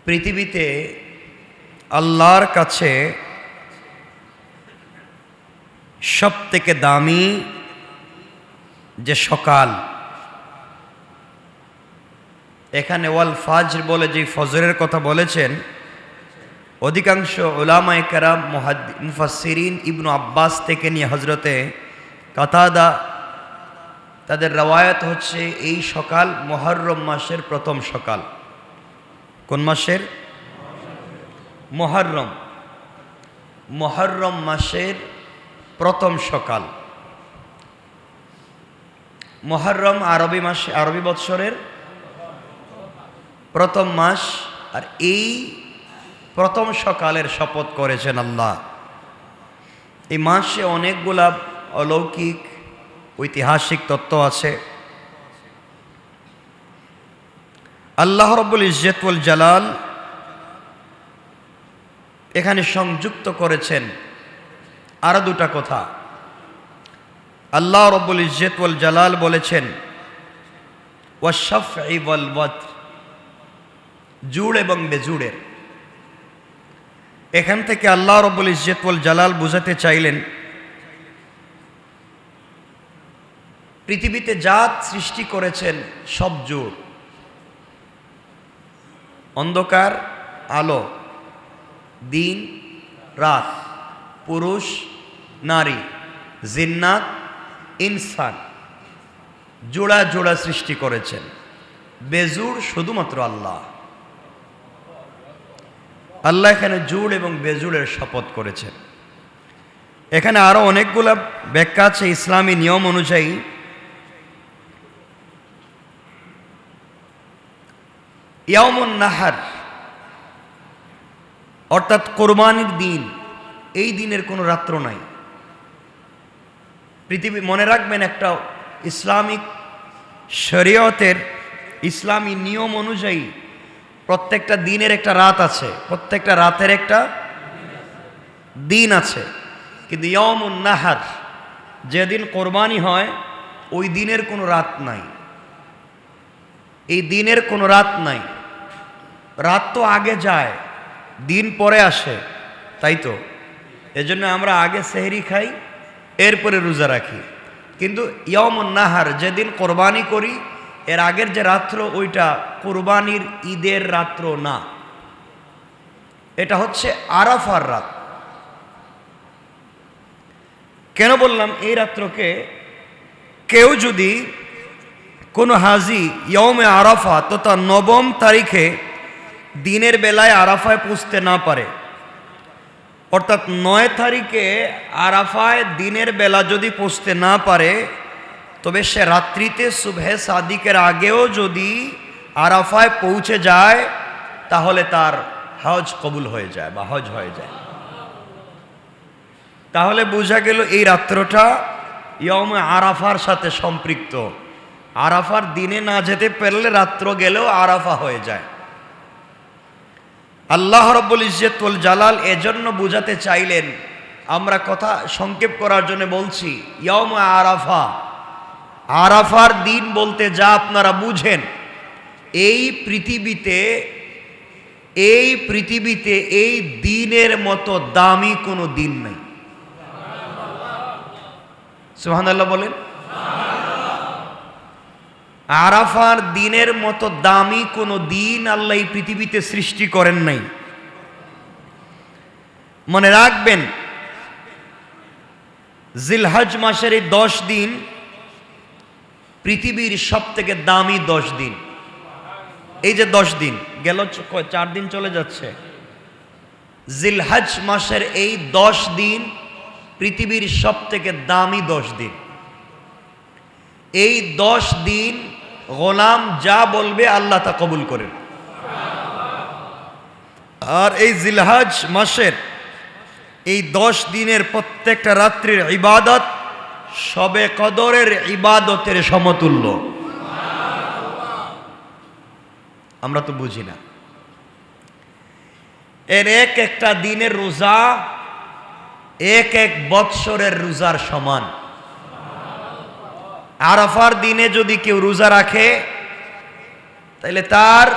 পৃথিবীতে আল্লাহর কাছে সবথেকে দামি যে সকাল, এখানে ওয়াল ফাজর বলে যে ফজরের কথা বলেছেন, অধিকাংশ উলামায়ে কেরাম মুফাসসিরিন ইবনু আব্বাস থেকে নিয়ে হজরতে কাতাদা, তাদের রওয়ায়াত হচ্ছে এই সকাল মুহররম মাসের প্রথম সকাল। কোন মাসের? মুহররম মাসের প্রথম সকাল। মুহররম আরবি মাসে, আরবি বৎসরের প্রথম মাস, আর এই প্রথম সকালের শপথ করেছেন আল্লাহ। এই মাসে অনেকগুলা অলৌকিক ঐতিহাসিক তত্ত্ব আছে। আল্লাহ রব্বুল ইজ্জত ওয়াল জালাল এখানে সংযুক্ত করেছেন আরো দুটা কথা। আল্লাহ রব্বুল ইজ্জত ওয়াল জালাল বলেছেন ওয়াশ-শাফঈ ওয়াল ওয়াতর, জুড় এবং বেজুড়ের। এখান থেকে আল্লাহ রব্বুল ইজ্জত ওয়াল জালাল বুঝাতে চাইলেন পৃথিবীতে জাত সৃষ্টি করেছেন সব জুড়, অন্ধকার আলো, দিন রাত, পুরুষ নারী, জিন্নাত ইনসান, জোড়া জোড়া সৃষ্টি করেছেন। বেজুড় শুধুমাত্র আল্লাহ। আল্লাহ এখানে জুড় এবং বেজুড়ের শপথ করেছেন। এখানে আরো অনেকগুলা ব্যাখ্যা আছে ইসলামী নিয়ম অনুযায়ী। ইয়াউমুন নাহার অর্থাৎ কোরবানির দিন, এই দিনের কোনো রাত্র নাই। পৃথিবী মনে রাখবেন, একটা ইসলামিক শরীয়তের ইসলামী নিয়ম অনুযায়ী প্রত্যেকটা দিনের একটা রাত আছে, প্রত্যেকটা রাতের একটা দিন আছে। কিন্তু ইয়াউমুন নাহার, যেদিন কোরবানি হয় ওই দিনের কোনো রাত নাই। এই দিনের কোনো রাত নাই। রাত তো আগে যায়, দিন পরে আসে, তাই তো? এজন্য আমরা আগে সেহরি খাই, এরপরে রোজা রাখি। কিন্তু ইয়াউমুন নাহার, যেদিন কোরবানি করি, এর আগের যে রাত্র, ওইটা কোরবানির ঈদের রাত্র না, এটা হচ্ছে আরাফার রাত। কেন বললাম এই রাত্রকে? কেউ যদি কোনো হাজি ইয়ৌমে আরাফা তথা 9 তারিখে দিনের বেলায় আরাফায় পৌঁছতে না পারে, অর্থাৎ 9 তারিখে আরাফায় দিনের বেলা যদি পৌঁছতে না পারে, তবে সে রাত্রিতে সুবহে সাদিকের আগেও যদি আরাফায় পৌঁছে যায়, তাহলে তার হজ কবুল হয়ে যায় বা হজ হয়ে যায়। তাহলে বোঝা গেল এই রাত্রটা ইয়ৌমে আরাফার সাথে সম্পৃক্ত। আরাফার দিনে না যেতে পারলে রাত্র গেলেও আরাফা হয়ে যায়। আল্লাহ রব্বুল ইজ্জত ওয়াল জালাল এজন্য বুঝাতে চাইলেন, আমরা কথা সংক্ষেপ করার জন্য বলছি, ইয়ৌমে আরাফা, আরাফার দিন বলতে যা আপনারা বুঝেন, এই পৃথিবীতে এই দিনের মতো দামি কোনো দিন নাই। সুবহানাল্লাহ বলেন। আরাফার দিনের মতো দামি কোনো দিন আল্লাহ এই পৃথিবীতে সৃষ্টি করেন নাই। মনে রাখবেন, জিলহজ মাসের এই 10 দিন পৃথিবীর সব থেকে দামি 10 দিন। এই যে 10 দিন গেল, 4 দিন চলে যাচ্ছে। জিলহজ মাসের এই 10 দিন পৃথিবীর সব থেকে দামি 10 দিন। এই 10 দিন গোলাম যা বলবে আল্লাহ তা কবুল করেন। আর এই জিলহজ মাসের এই 10 দিনের প্রত্যেকটা রাত্রির ইবাদত শবে কদরের ইবাদতের সমতুল্য। আমরা তো বুঝি না। এর এক একটা দিনের রোজা এক বৎসরের রোজার সমান। আরাফার দিনে যদি কেউ রোজা রাখে, তাহলে তার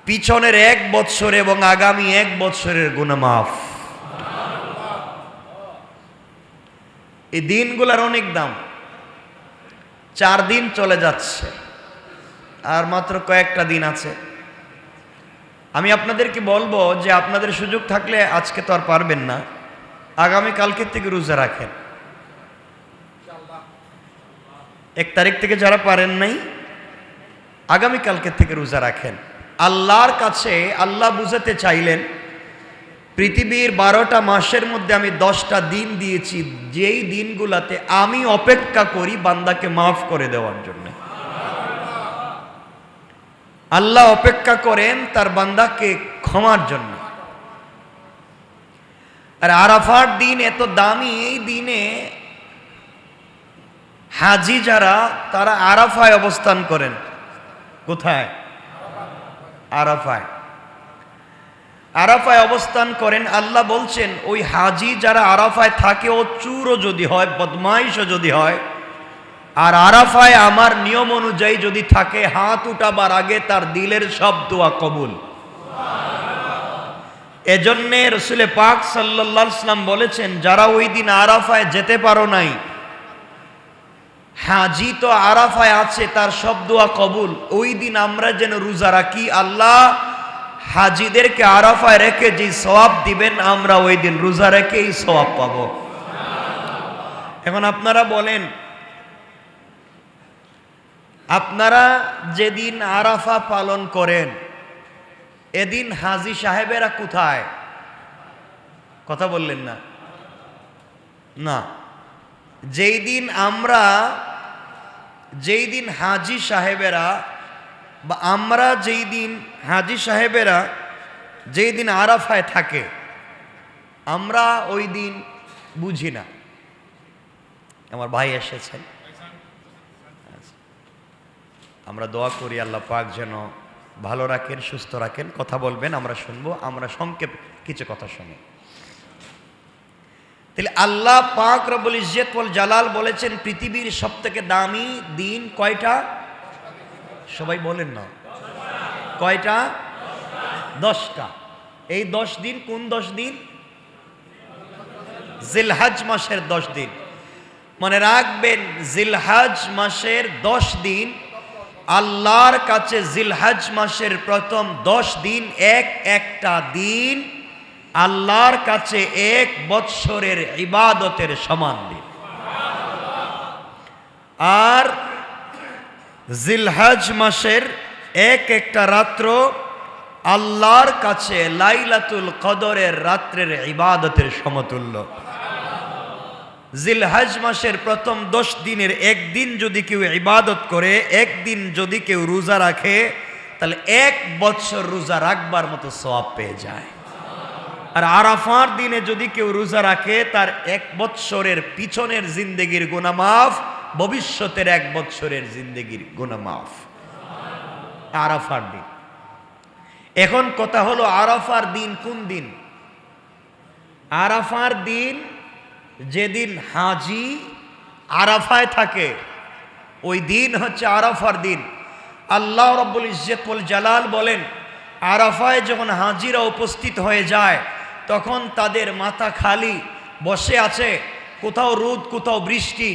পিছনের 1 বৎসর এবং আগামী 1 বৎসরের গুনাহ মাফ। এই দিনগুলোর অনেক দাম। 4 দিন চলে যাচ্ছে, আর মাত্র কয়েকটা দিন আছে। আমি আপনাদেরকে বলবো যে আপনাদের সুযোগ থাকলে আজকে তো আর পারবেন না, আগামী কালকের থেকে রোজা রাখেন। 1 তারিখ থেকে যারা পারেন নাই, আগামী কালকের থেকে রোজা রাখেন। আল্লাহর কাছে আল্লাহ বুঝাতে চাইলেন, পৃথিবীর 12টা মাসের মধ্যে আমি 10টা দিন দিয়েছি, যেই দিনগুলাতে আমি অপেক্ষা করি বান্দাকে মাফ করে দেওয়ার জন্য। আল্লাহ অপেক্ষা করেন তার বান্দাকে ক্ষমার জন্য। আর আরাফার দিন এত দামি, এই দিনে হাজি যারা তারা আরাফায় অবস্থান করেন। কোথায়? আরাফায়। আরাফায় অবস্থান করেন। আল্লাহ বলছেন ওই হাজি যারা আরাফায় থাকে, ও চুরও যদি হয়, বদমাইশও যদি হয়, আর আরাফায় আমার নিয়ম অনুযায়ী যদি থাকে, হাত উঠাবার আগে তার দিলের সব দোয়া কবুল। এজন্যে রসুল পাক সাল্লাল্লাহু আলাইহি ওয়াসাল্লাম বলেছেন, যারা ওই দিন আরাফায় যেতে পারো নাই, হাজি তো আরাফায় আছে, তার সব দোয়া কবুল। ওই দিন আমরা যেন রোজা রাখি, আল্লাহ হাজিদেরকে আরাফায় রেখে যে সওয়াব দিবেন, আমরা ওই দিন রোজা রেখে এই সওয়াব পাবো। এখন আপনারা বলেন, আপনারা যেদিন আরাফা পালন করেন, এদিন হাজি সাহেবেরা কোথায়? কথা বললেন না? না, যেই দিন হাজি সাহেবেরা, বা আমরা যেই দিন হাজি সাহেবেরা যেই দিন আরাফায় থাকে, আমরা ওই দিন বুঝি না। আমার ভাই এসেছেন, আমরা দোয়া করি আল্লাহ পাক যেন ভালো রাখেন, সুস্থ রাখেন। কথা বলবেন, আমরা শুনবো। আমরা সংক্ষেপ কিছু কথা শুনি। তাহলে আল্লাহ পাক রব্বুল ইজ্জত ওয়াল জালাল বলেছেন, পৃথিবীর সবথেকে দামি দিন কয়টা? সবাই বলেন না, কয়টা? 10টা। এই 10 দিন কোন 10 দিন? জিলহজ মাসের 10 দিন। মনে রাখবেন, জিলহজ মাসের 10 দিন আল্লাহর কাছে, জিলহজ মাসের প্রথম 10 দিন একটা দিন আল্লাহর কাছে 1 বৎসরের ইবাদতের সমান দিন। আর জিলহজ মাসের একটা রাত্র আল্লাহর কাছে লাইলাতুল কদরের রাত্রের ইবাদতের সমতুল্য। জিলহজ মাসের প্রথম 10 দিনের একদিন যদি কেউ ইবাদত করে, একদিন যদি কেউ রোজা রাখে, তাহলে 1 বৎসর রোজা রাখবার মতো সওয়াব পেয়ে যায়। আর আরাফার দিনে যদি কেউ রোজা রাখে, তার 1 বৎসরের পিছনের জিন্দেগির গুনাহ মাফ, ভবিষ্যতের 1 বৎসরের জিন্দেগির গুনাহ মাফ। আরাফার দিন। এখন কথা হলো, আরাফার দিন কোন দিন? আরাফার দিন যেদিন হাজি আরাফায় থাকে, ওই দিন হচ্ছে আরাফার দিন। আল্লাহ রাব্বুল ইজ্জত ওয়াল জালাল বলেন, আরাফায় যখন হাজিরা উপস্থিত হয়ে যায়, তখন তাদের মাথা খালি বসে আছে, কোথাও রোদ কোথাও বৃষ্টি।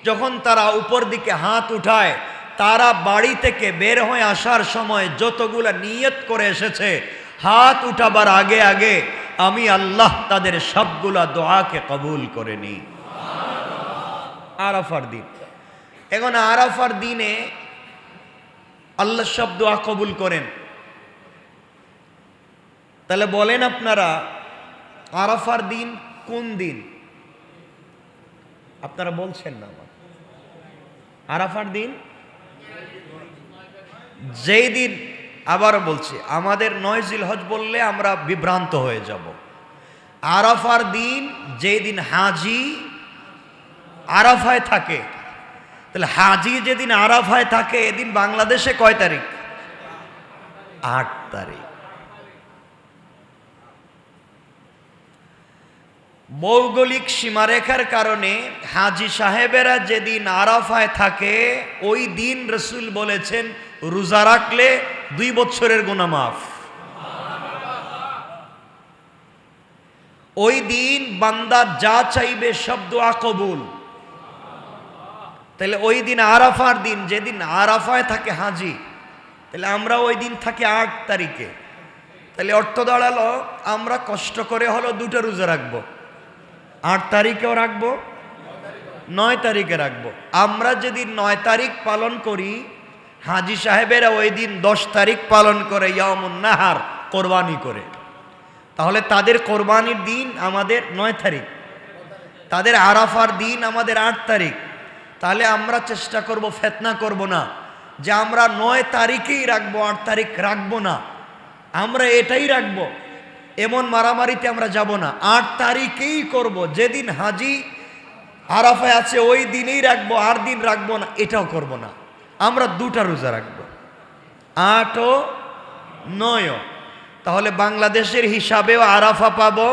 যখন তারা উপর দিকে হাত উঠায়, তারা বাড়ি থেকে বের হয়ে আসার সময় যতগুলা নিয়ত করে এসেছে, হাত উঠাবার আগে আগে আমি আল্লাহ তাদের সবগুলা দোয়াকে কবুল করে নিই। আরাফার দিন। এখন আরাফার দিনে আল্লাহ সব দোয়া কবুল করেন। তাহলে বলেন আপনারা, আরাফার দিন কোন দিন? আপনারা বলছেন না। আরাফার দিন যেই দিন, আবারও বলছি, আমাদের 9 জিলহজ বললে আমরা বিভ্রান্ত হয়ে যাব। আরাফার দিন যেই দিন হাজি আরাফায় থাকে, তাহলে হাজি যেদিন আরাফায় থাকে, এদিন বাংলাদেশে কয় তারিখ? 8 তারিখ। ভৌগোলিক সীমারেখার কারণে হাজি সাহেবেরা যেদিন আরাফায় থাকে, ওই দিন রসুল বলেছেন রোজা রাখলে 2 বছরের গুনাহ মাফ। ওই দিন বান্দা যা চাইবে সব দোয়া কবুল। তাহলে ওই দিন আরাফার দিন, যেদিন আরাফায় থাকে হাজি, তাহলে আমরা ওই দিন থাকি 8 তারিখে। তাহলে অর্থ দাঁড়ালো আমরা কষ্ট করে হলো 2টা রোজা রাখবো, 8 তারিখেও রাখবো, 9 তারিখে রাখবো। আমরা যদি 9 তারিখ পালন করি, হাজি সাহেবেরা ওই দিন 10 তারিখ পালন করে ইয়ামুন নাহার, কোরবানি করে। তাহলে তাদের কোরবানির দিন আমাদের 9 তারিখ, তাদের আরাফার দিন আমাদের 8 তারিখ। তাহলে আমরা চেষ্টা করব, ফেতনা করব না যে আমরা 9 তারিখেই রাখবো, 8 তারিখ রাখবো না, আমরা এটাই রাখবো, এমন মারামারিতে আমরা যাব না। 8 তারিখেই করব, যেদিন হাজি আরাফায় আছে ওই দিনেই রাখবো, 8 দিন রাখবো না, এটাও করব না। আমরা 2টা রোজা রাখবো, 8 ও 9। তাহলে বাংলাদেশের হিসাবেও আরাফা পাবো,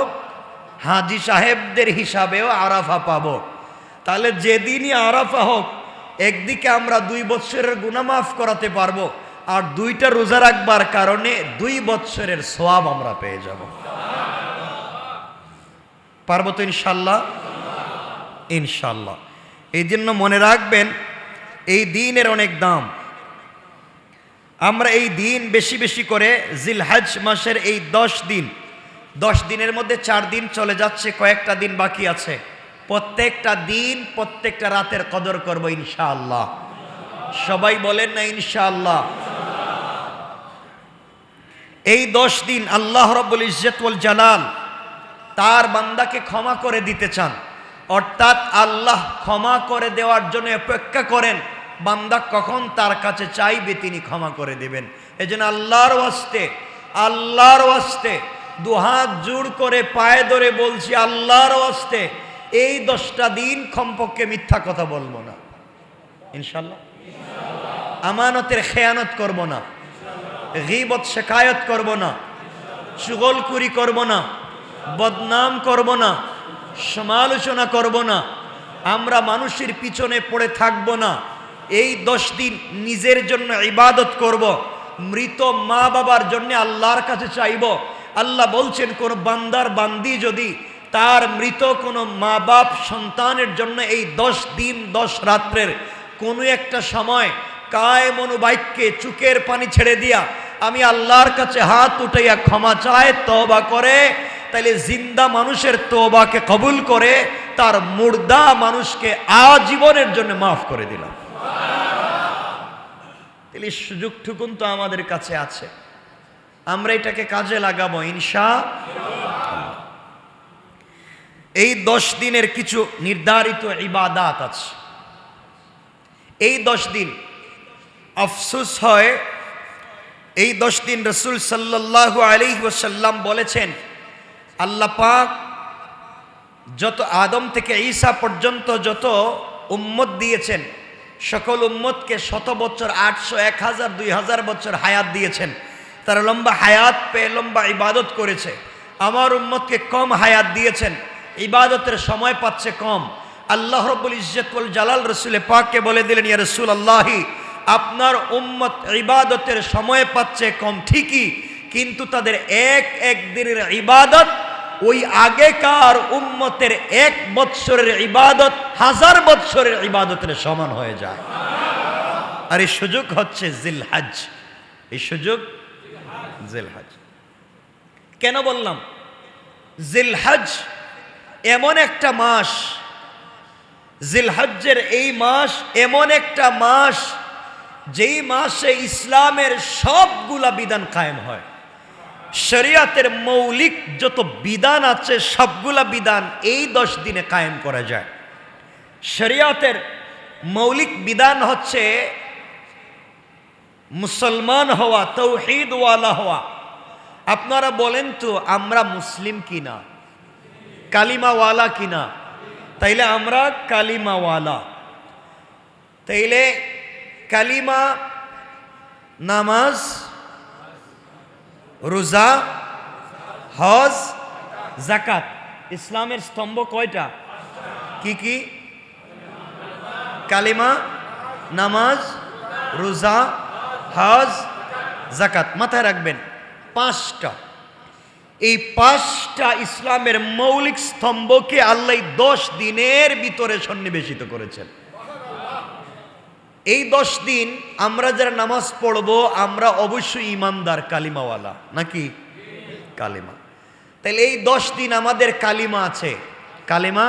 হাজি সাহেবদের হিসাবেও আরাফা পাবো। তাহলে যেদিনই আরাফা হোক, একদিকে আমরা 2 বছরের গুনাহ মাফ করাতে পারবো, আর 2টা রোজা রাখবার কারণে 2 বছরের সওয়াব আমরা পেয়ে যাব। পারবো তো ইনশাল্লাহ? ইনশাল্লাহ। এই জন্য মনে রাখবেন, এই দিনের অনেক দাম। আমরা এই দিন বেশি বেশি করে জিলহজ মাসের এই 10 দিনের মধ্যে 4 দিন চলে যাচ্ছে, কয়েকটা দিন বাকি আছে। প্রত্যেকটা দিন, প্রত্যেকটা রাতের কদর করব ইনশাআল্লাহ। সবাই বলেন না ইনশাআল্লাহ। এই 10 দিন আল্লাহ রাব্বুল ইজ্জত ওয়াল জালাল তার বান্দাকে ক্ষমা করে দিতে চান, অর্থাৎ আল্লাহ ক্ষমা করে দেওয়ার জন্য অপেক্ষা করেন। বান্দা কখন তার কাছে চাইবে তিনি ক্ষমা করে দেবেন। এজন্য আল্লাহর ওয়াস্তে 2 হাত জোড় করে পায়ে ধরে বলছি, আল্লাহর ওয়াস্তে এই 10টা দিন কমপক্ষে মিথ্যা কথা বলবো না ইনশাআল্লাহ। আমানতের খেয়ানত করব না, গীবত শিকায়ত করব না, চুগলখুরি করব না, বদনাম করব না, সমালোচনা করব না, আমরা মানুষের পিছনে পড়ে থাকব না। এই 10 দিন নিজের জন্য ইবাদত করব, মৃত মা বাবার জন্য আল্লাহর কাছে চাইব। আল্লাহ বলছেন, কোন বান্দার বান্দি যদি তার মৃত কোনো মা বাপ সন্তানের জন্য এই 10 দিন 10 রাত্রের কোনো একটা সময় কায়েম অনুবাক্যে চুকের পানি ছেড়ে দিয়া আমি আল্লাহর কাছে হাত উঠাইয়া ক্ষমা চায়, তওবা করে, তাইলে জিন্দা মানুষের তওবাকে কবুল করে তার মুর্দা মানুষকে আজীবনের জন্য মাফ করে দিলাম। তাহলে সুযোগটুকুন তো আমাদের কাছে আছে, আমরা এটাকে কাজে লাগাবো ইনশাআল্লাহ। এই 10 দিনের কিছু নির্ধারিত ইবাদাত আছে। এই 10 দিন আফসোস হয়, এই 10 দিন রাসূল সাল্লাল্লাহু আলাইহি ওয়াসাল্লাম বলেছেন, আল্লাহ পাক যত আদম থেকে ঈসা পর্যন্ত যত উম্মত দিয়েছেন, সকল উম্মতকে 100 বছর, 800, 1000, 2000 বছর হায়াত দিয়েছেন। তারা লম্বা হায়াত পেয়ে লম্বা ইবাদত করেছে। আমার উম্মতকে কম হায়াত দিয়েছেন, ইবাদতের সময় পাচ্ছে কম। আল্লাহ রাব্বুল ইজ্জত ওয়াল জালাল রাসূল পাককে বলে দিলেন, ইয়া রাসূলুল্লাহ, আপনার উম্মত ইবাদতের সময় পাচ্ছে কম ঠিকই, কিন্তু তাদের এক দিনের ইবাদত ওই আগেকার উম্মতের 1 বৎসরের ইবাদত 1000 বৎসরের ইবাদতের সমান হয়ে যায়। আর এই সুযোগ হচ্ছে জিলহজ। এই সুযোগ জিলহজ। কেন বললাম জিলহজ এমন একটা মাস, জিলহজ্জের এই মাস এমন একটা মাস যেই মাসে ইসলামের সবগুলা বিধান কায়েম হয়। শরিয়াতের মৌলিক যত বিধান আছে সবগুলা বিধান এই 10 দিনে কায়েম করা যায়। শরিয়াতের মৌলিক বিধান হচ্ছে মুসলমান হওয়া, তৌহিদ ওয়ালা হওয়া। আপনারা বলেন তো আমরা মুসলিম কিনা, কালিমাওয়ালা কিনা? তাইলে আমরা কালিমাওয়ালা। তাইলে কালিমা, নামাজ, রোজা, হজ, যাকাত, ইসলামের স্তম্ভ কয়টা? কি কি? কালিমা, নামাজ, রোজা, হজ, যাকাত। মাথায় রাখবেন 5টা। এই 5টা ইসলামের মৌলিক স্তম্ভকে আল্লাহ 10 দিনের ভিতরে সন্নিবেশিত করেছেন। এই 10 দিন আমরা যারা নামাজ পড়ব আমরা অবশ্যই ইমানদার, কালিমাওয়ালা, নাকি? কালিমা। তাহলে এই 10 দিন আমাদের কালিমা আছে। কালিমা,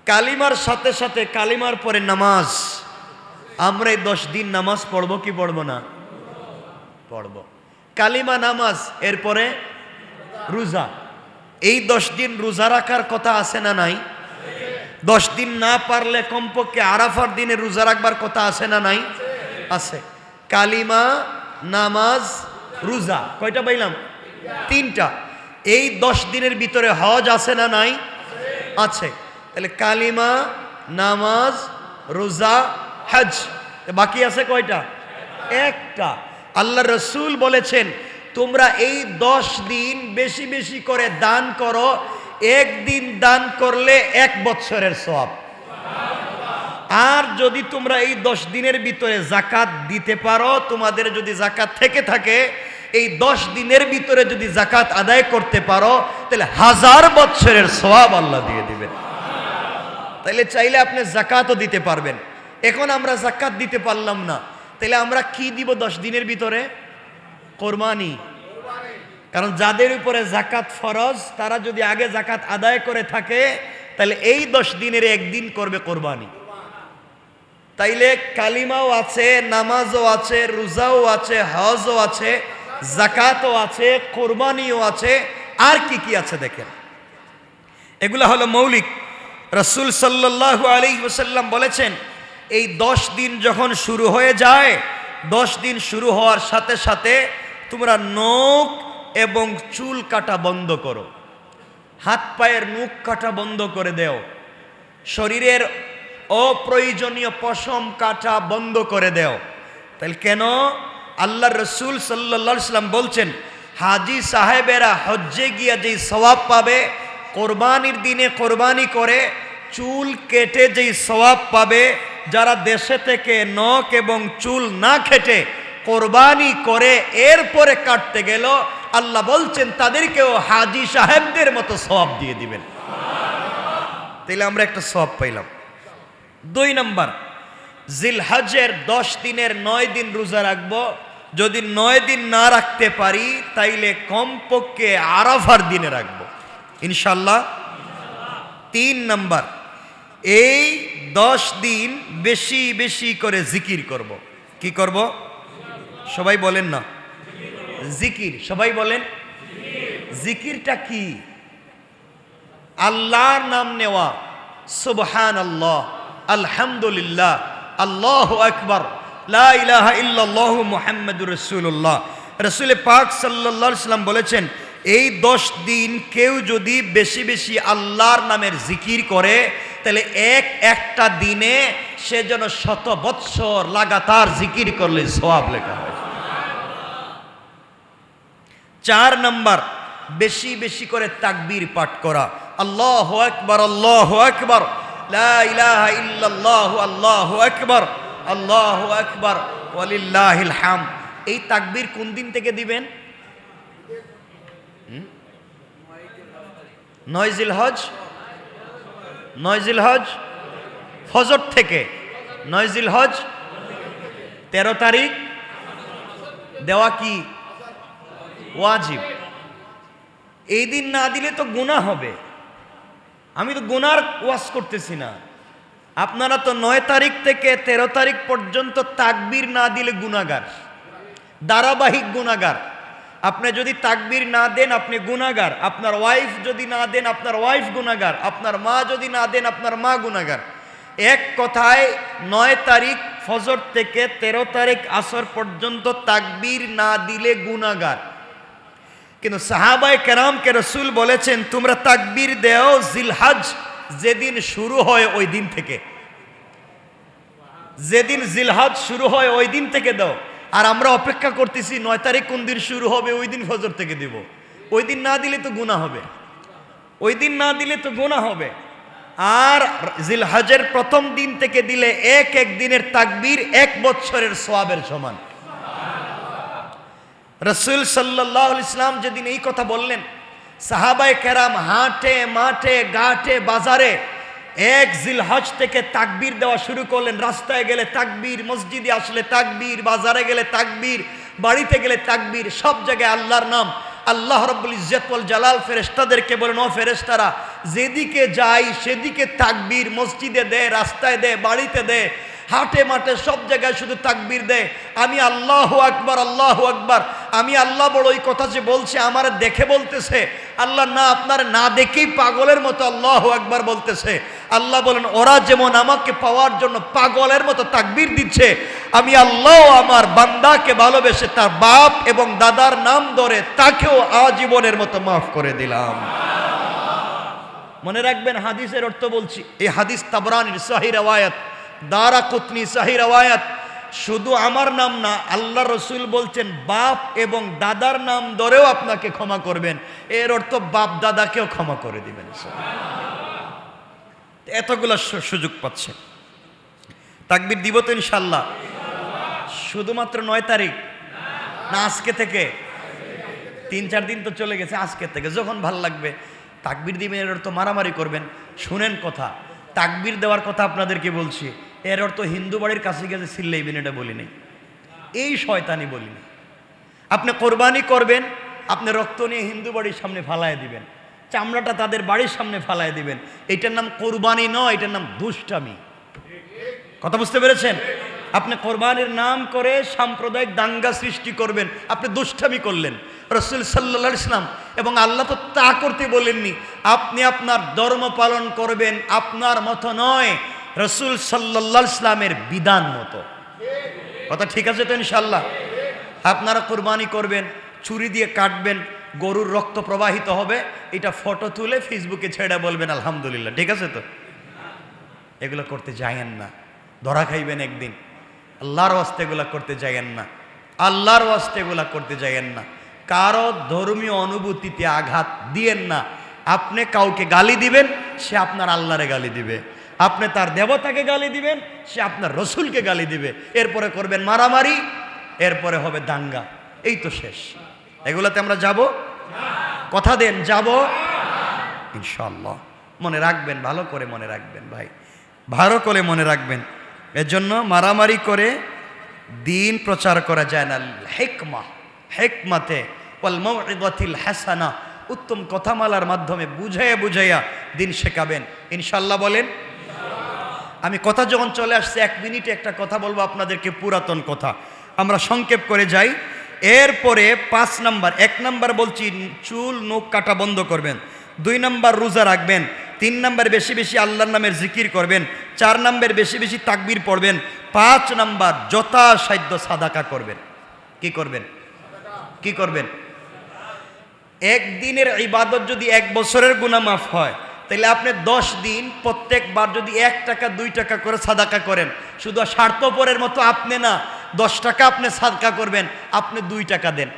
কালিমার সাথে সাথে কালিমার পরে নামাজ। আমরা এই 10 দিন নামাজ পড়ব কি পড়ব না? পড়ব। কালিমা, নামাজ, এরপরে রোজা। এই 10 দিন রোজা রাখার কথা আছে না নাই? 10 দিন না পারলে কমপক্ষে আরাফার দিনে রোজা রাখবার কথা আছে না নাই? আছে। কালিমা, নামাজ, রোজা, কয়টা পাইলাম? 3টা। এই 10 দিনের ভিতরে হজ আছে না নাই? আছে। তাহলে কালিমা, নামাজ, রোজা, হজ, বাকি আছে কয়টা? 1টা। আল্লাহ রসুল বলেছেন তোমরা এই 10 দিন বেশি বেশি করে দান করো। একদিন দান করলে 1 বছরের সওয়াব। আর যদি তোমরা এই 10 দিনের ভিতরে যাকাত দিতে পারো, তোমাদের যদি যাকাত থেকে থাকে, এই 10 দিনের ভিতরে যদি যাকাত আদায় করতে পারো, তাহলে 1000 বছরের সওয়াব আল্লাহ দিয়ে দিবেন। তাহলে চাইলে আপনি যাকাতও দিতে পারবেন। এখন আমরা যাকাত দিতে পারলাম না, তাহলে আমরা কি দিব 10 দিনের ভিতরে? কোরবানি। কারণ যাদের উপরে যাকাত ফরজ তারা যদি আগে যাকাত আদায় করে থাকে, তাহলে এই 10 দিনের একদিন করবে কোরবানি। তাইলে কালিমাও আছে, নামাজও আছে, রোজাও আছে, হজও আছে, যাকাতও আছে, কোরবানিও আছে। আর কি কি আছে দেখেন, এগুলা হলো মৌলিক। রাসূল সাল্লাল্লাহু আলাইহি ওয়াসাল্লাম বলেছেন এই 10 দিন যখন শুরু হয়ে যায়, 10 দিন শুরু হওয়ার সাথে সাথে তোমরা নখ এবং চুল কাটা বন্ধ করো, হাত পায়ের নখ কাটা বন্ধ করে দেও, শরীরের অপ্রয়োজনীয় পশম কাটা বন্ধ করে দেও। তাহলে কেন? আল্লাহ রসুল সাল্লাল্লাহু আলাইহি ওয়াসাল্লাম বলছেন হাজি সাহেবেরা হজ্জে গিয়া যেই সওয়াব পাবে, কোরবানির দিনে কোরবানি করে চুল কেটে যেই সওয়াব পাবে, যারা দেশে থেকে নখ এবং চুল না কেটে কোরবানি করে এরপরে কাটতে গেল, আল্লাহ বলছেন তাদেরকেও হাজি সাহেবদের মতো সওয়াব দিয়ে দিবেন। তাইলে আমরা একটা সওয়াব পাইলাম। 2 নম্বর, জিলহজের 10 দিনের 9 দিন রোজা রাখবো। যদি 9 দিন না রাখতে পারি তাইলে কমপক্ষে আরাফার দিনে রাখবো ইনশাল্লাহ। 3 নম্বর, এই 10 দিন বেশি বেশি করে জিকির করব। কি করব? সবাই বলেন না, জিকির। সবাই বলেন, জিকিরটা কি? আল্লাহর নাম নেওয়া, সুবহানাল্লাহ, আলহামদুলিল্লাহ, আল্লাহু আকবার, লা ইলাহা ইল্লাল্লাহু মুহাম্মাদুর রাসূলুল্লাহ। রাসূল পাক সাল্লাল্লাহু আলাইহি ওয়াসাল্লাম বলেছেন এই 10 দিন কেউ যদি বেশি বেশি আল্লাহর নামের জিকির করে, তাহলে একটা দিনে সে যেন 100 বৎসর লাগাতার জিকির করলে সওয়াব লেখা হয়। 4 নম্বর, বেশি বেশি করে তাকবীর পাঠ করা, আল্লাহু আকবার, আল্লাহু আকবার, লা ইলাহা ইল্লাল্লাহু, আল্লাহু আকবার, আল্লাহু আকবার, ওয়ালিল্লাহিল হামদ। এই তাকবীর কোন দিন থেকে দিবেন? 9 জিলহজ, 9 জিলহজ ফজর থেকে। 9 জিলহজ 13 তারিখ দেওয়া কি ওয়াজিব। এই দিন না দিলে তো গুনাহ হবে। আমি তো গুনার ওয়াজ করতেছি না। আপনারা তো 9 তারিখ থেকে 13 তারিখ পর্যন্ত তাকবীর না দিলে গুনাহগার, ধারাবাহিক গুনাহগার। আপনি যদি তাকবীর না দেন আপনি গুনাহগার, আপনার ওয়াইফ যদি না দেন আপনার ওয়াইফ গুনাহগার, আপনার মা যদি না দেন আপনার মা গুনাহগার। এক কথায় 9 তারিখ ফজর থেকে 13 তারিখ আসর পর্যন্ত তাকবীর না দিলে গুনাহগার। কিন্তু সাহাবায়ে কেরামকে রাসূল বলেছেন তোমরা তাকবীর দেও জিলহজ যেদিন শুরু হয় ওই দিন থেকে। যেদিন জিলহজ শুরু হয় ওই দিন থেকে দাও। আর আমরা অপেক্ষা করতেছি 9 তারিখ কোন দিন শুরু হবে ওই দিন ফজর থেকে দিব। ওই দিন না দিলে তো গুনাহ হবে, ওই দিন না দিলে তো গুনাহ হবে। আর জিলহজের প্রথম দিন থেকে দিলে এক দিনের তাকবীর 1 বছরের সওয়াবের সমান। রাসূল সাল্লাল্লাহু আলাইহি ওয়াসাল্লাম যেদিন এই কথা বললেন, সাহাবায়ে কেরাম হাটে মাঠে ঘাটে বাজারে এক জিলহজ থেকে তাকবীর দেওয়া শুরু করলেন। রাস্তায় গেলে তাকবীর, মসজিদে আসলে তাকবীর, বাজারে গেলে তাকবীর, বাড়িতে গেলে তাকবীর, সব জায়গায় আল্লাহর নাম। আল্লাহ রাব্বুল ইজ্জত ওয়াল জালাল ফেরেশতাদেরকে বলেন, ও ফেরেশতারা, যেদিকে যাই সেদিকে তাকবীর, মসজিদে দে, রাস্তায় দে, বাড়িতে দে, হাটে মাঠে সব জায়গায় শুধু তাকবীর দে। আমি আল্লাহু আকবার, আল্লাহু আকবার। আমি আল্লাহ বড়, এই কথা যে বলছে আমার দেখে বলতেছে? আল্লাহ না, আপনার না দেখেই পাগলের মতো আল্লাহু আকবার বলতেছে। আল্লাহ বলেন, ওরা যেমন আমাকে পাওয়ার জন্য পাগলের মতো তাকবীর দিচ্ছে, আমি আল্লাহ আমার বান্দাকে ভালোবেসে তার বাপ এবং দাদার নাম ধরে তাকেও আজীবনের মতো মাফ করে দিলাম। মনে রাখবেন, হাদিসের অর্থ বলছি। এই হাদিস তাবরানীর সহিহ riwayat, দারাকুতনি সহিহ riwayat। শুধু আমার নাম না, আল্লাহ রসুল বলছেন বাপ এবং দাদার নাম ধরেও আপনাকে ক্ষমা করবেন। এর অর্থ বাপ দাদাকেও ক্ষমা করে দিবেন। এতগুলো সুযোগ পাচ্ছে। তাকবীর দিব তো ইনশাল্লাহ? শুধুমাত্র 9 তারিখ না আজকে থেকে? 3-4 দিন তো চলে গেছে। আজকে থেকে যখন ভাল লাগবে তাকবীর দিবেন। এর অর্থ মারামারি করবেন? শুনেন কথা, তাকবীর দেওয়ার কথা আপনাদেরকে বলছি। এর অর্থ হিন্দু বাড়ির কাছে গেছে চিল্লাইবেন, এটা বলি নাই। এই শয়তানি বলি নাই। আপনি কোরবানি করবেন, আপনি রক্ত নিয়ে হিন্দু বাড়ির সামনে ফালায় দিবেন, চামড়াটা তাদের বাড়ির সামনে ফালায় দিবেন। এটার নাম কোরবানি নয়, এটার নাম দুষ্টামি। কথা বুঝতে পেরেছেন? আপনি কোরবানির নাম করে সাম্প্রদায়িক দাঙ্গা সৃষ্টি করবেন, আপনি দুষ্টামি করলেন। রাসূল সাল্লাল্লাহু আলাইহি ওয়াসাল্লাম এবং আল্লাহ তো তা করতে বলেননি। আপনি আপনার ধর্ম পালন করবেন আপনার মতো নয়, রাসূল সাল্লাল্লাহু আলাইহি ওয়াসাল্লামের বিধান মতো। কথা ঠিক আছে তো ইনশাআল্লাহ? আপনারা কোরবানি করবেন, ছুরি দিয়ে কাটবেন, গরুর রক্ত প্রবাহিত হবে, এটা ফটো তুলে ফেসবুকে ছেড়ে বলবেন আলহামদুলিল্লাহ। ঠিক আছে তো? এগুলো করতে যায়েন না, ধরা খাইবেন একদিন। আল্লাহর ওয়াস্তে এগুলা করতে যায়েন না, আল্লাহর ওয়াস্তে এগুলা করতে যায়েন না। কারো ধর্মীয় অনুভূতিতে আঘাত দিয়েন না। আপনি কাউকে গালি দিবেন, সে আপনার আল্লাহরে গালি দিবে। আপনি তার দেবতাকে গালি দিবেন, সে আপনার রসুলকে গালি দিবে। এরপরে করবেন মারামারি, এরপরে হবে দাঙ্গা। এই তো শেষ। এগুলাতে আমরা যাব? কথা দেন, যাব ইনশাআল্লাহ। মনে রাখবেন, ভালো করে মনে রাখবেন ভাই, ভালো করে মনে রাখবেন। এর জন্য মারামারি করে দিন প্রচার করা যায় না। হিকমা, হিকমাতে ওয়াল মাউইযাতিল হাসানা, উত্তম কথামালার মাধ্যমে বুঝাইয়া বুঝাইয়া দিন শেখাবেন ইনশাআল্লাহ। বলেন আমি কথা যখন চলে আসছে, 1 মিনিটে একটা কথা বলবো আপনাদেরকে, পুরাতন কথা, আমরা সংক্ষেপ করে যাই। এরপরে 5 নাম্বার, 1 নাম্বার বলছি চুল নখ কাটা বন্ধ করবেন, 2 নাম্বার রোজা রাখবেন, 3 নাম্বার বেশি বেশি আল্লাহর নামের জিকির করবেন, 4 নাম্বার বেশি বেশি তাকবীর পড়বেন, 5 নাম্বার যথাসাধ্য সাদাকা করবেন। কি করবেন? কি করবেন? একদিনের ইবাদত যদি 1 বছরের গুনাহ মাফ হয়, তাহলে আপনি 10 দিন প্রত্যেকবার যদি 1 টাকা 2 টাকা করে সাদাকা করেন, শুধু স্বার্থপরের মতো আপনি না, 10 টাকা আপনি সাদকা করবেন, আপনি 2 টাকা দেন।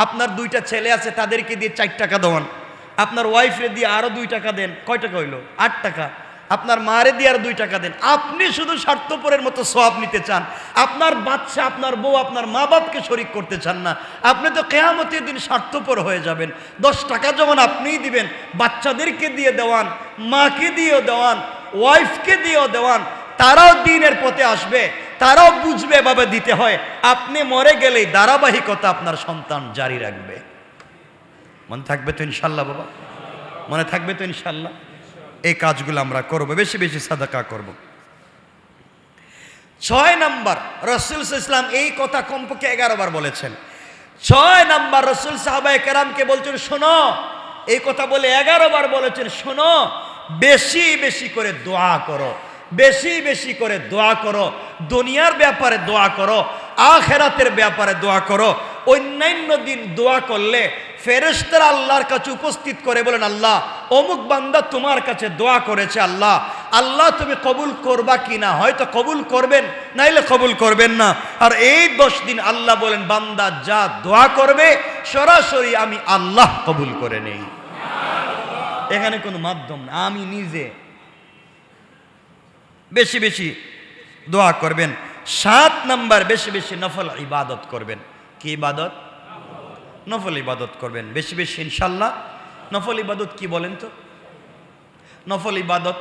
আপনার 2টা ছেলে আছে, তাদেরকে দিয়ে 4 টাকা দেওয়ান। আপনার ওয়াইফরে দিয়ে আরো 2 টাকা দেন, কয় টাকা হইল? 8 টাকা। আপনার মারে দিয়ে আরো 2 টাকা দেন। আপনি শুধু স্বার্থপরের মতো সওয়াব নিতে চান, আপনার বাচ্চা, আপনার বউ, আপনার মা বাপকে শরীক করতে চান না। আপনি তো কিয়ামতের দিন স্বার্থপর হয়ে যাবেন। 10 টাকা যখন আপনিই দিবেন, বাচ্চাদেরকে দিয়ে দেওয়ান, মাকে দিয়েও দেওয়ান, ওয়াইফকে দিয়েও দেওয়ান, তারাও দিনের পথে আসবে, তারাও বুঝবে এভাবে দিতে হয়। আপনি মরে গেলেই ধারাবাহিকতা আপনার সন্তান জারি রাখবে। মনে থাকবে তো ইনশাল্লাহ বাবা? মনে থাকবে তো ইনশাল্লাহ? এই কাজগুলো আমরা করব, বেশি বেশি সাদাকা করব। 6 নাম্বার, রাসূল সাল্লাল্লাহু আলাইহি ওয়াসাল্লাম এই কথা কমপক্ষে 11 বার বলেছেন। 6 নাম্বার রাসূল সাহাবায়ে কেরামকে বলছেন, শোনো, এই কথা বলে 11 বার বলেছেন, শোনো, বেশি বেশি করে দোয়া করো, বেশি বেশি করে দোয়া করো। দুনিয়ার ব্যাপারে দোয়া করো, আখিরাতের ব্যাপারে দোয়া করো। অন্যান্য দিন দোয়া করলে ফেরেশতারা আল্লাহর কাছে উপস্থিত করে বলেন, আল্লাহ অমুক বান্দা তোমার কাছে দোয়া করেছে, আল্লাহ আল্লাহ তুমি কবুল করবা কিনা? হয়তো কবুল করবেন, নাইলে কবুল করবেন না। আর এই 10 দিন আল্লাহ বলেন, বান্দা যা দোয়া করবে সরাসরি আমি আল্লাহ কবুল করে নেই। এখানে কোনো মাধ্যম না, আমি নিজে। বেশি বেশি দোয়া করবেন। 7 নাম্বার, বেশি বেশি নফল ইবাদত করবেন। কি ইবাদত? নফল ইবাদত করবেন বেশি বেশি ইনশাল্লাহ। নফল ইবাদত কি বলেন তো? নফল ইবাদত,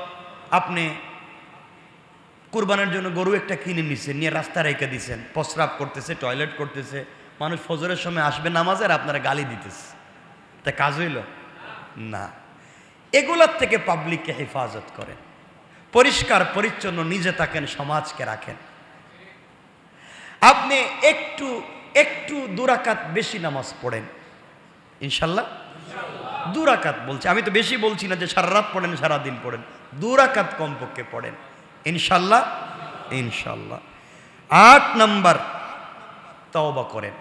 আপনি কুরবানের জন্য গরু একটা কিনে নিছেন, নিয়ে রাস্তা রেখে দিছেন, প্রস্রাব করতেছে, টয়লেট করতেছে, মানুষ ফজরের সময় আসবে নামাজে আর আপনারা গালি দিতেছে, তা কাজ হইল না। এগুলোর থেকে পাবলিককে হেফাজত করেন, পরিষ্কার পরিচ্ছন্ন নিজে থাকেন, সমাজকে রাখেন। আপনি একটু একটু দুরাকাত বেশি নামাজ পড়েন ইনশাল্লাহ। দুরাকাত বলছি, আমি তো বেশি বলছি না যে সারা রাত পড়েন সারাদিন পড়েন, দুরাকাত কমপক্ষে পড়েন ইনশাল্লাহ। ইনশাল্লাহ 8 নাম্বার, তওবা করেন।